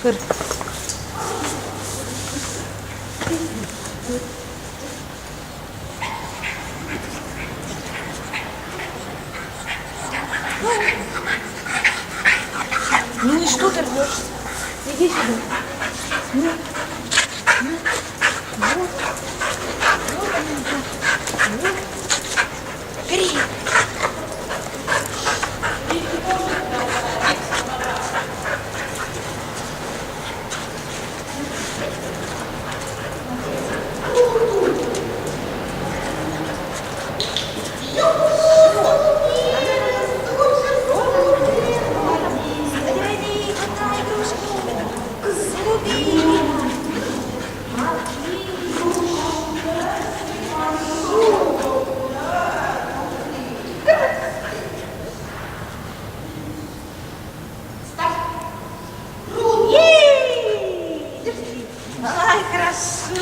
Супер. Ну и что ты рвешь? Иди сюда. Ну. Вот. Вот. Бери. Ай, хорошо.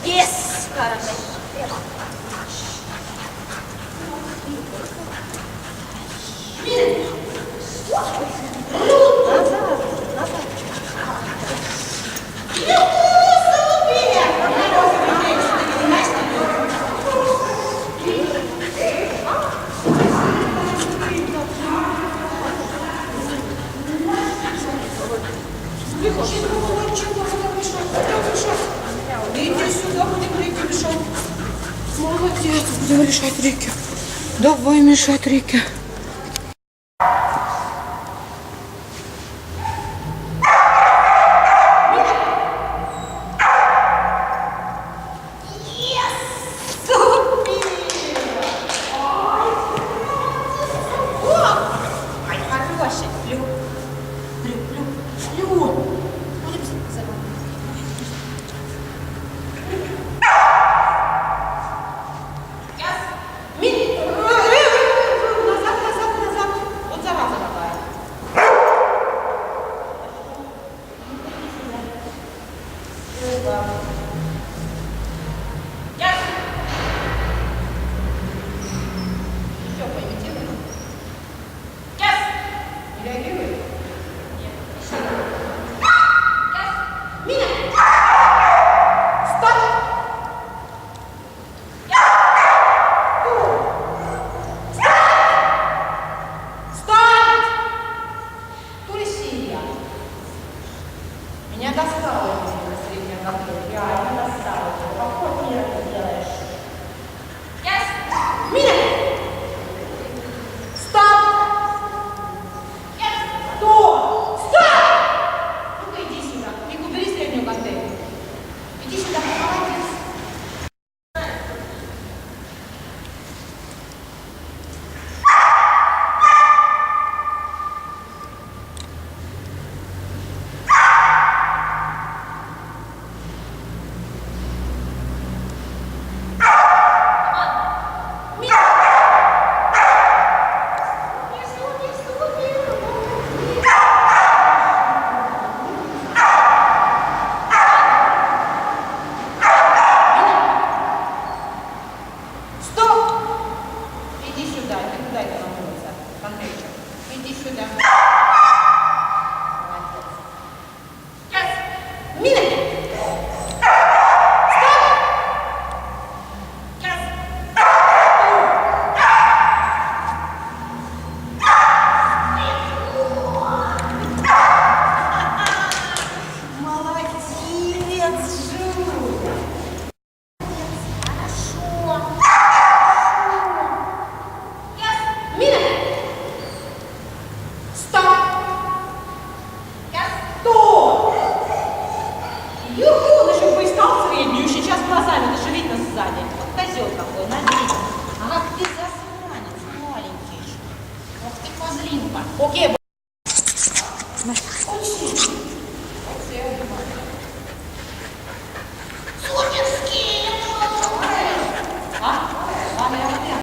Yes! Хорошо. Иди сюда, будем реки мешать. Молодец, будем решать реки. Давай мешать реки. Ай, хороший. Плю. Плю, плю, плю. Назад. Вот зараза такая. Еще поимитируем. Не реагирует? Нет. Еще. Мина! Стоп! Стоп! Турсия. Меня достало это средняя контроль. Реально достало. Какой мир ты делаешь? Мина! Стоп! Стоп! Ну-ка иди сюда. Мик, убери среднюю контейнер. Иди сюда. Молодец. Стоп! Иди сюда. Ты куда это находится? Контейнер. Иди сюда. Молодец. Мина! Стоп! Молодец, Жуля! Мина! Стоп! Стоп! Юху, он еще поискал среднюю, сейчас глазами, даже видно сзади. Вот козел какой, надеюсь. Ах ты засранец маленький. Ох ты козлинка. Окей.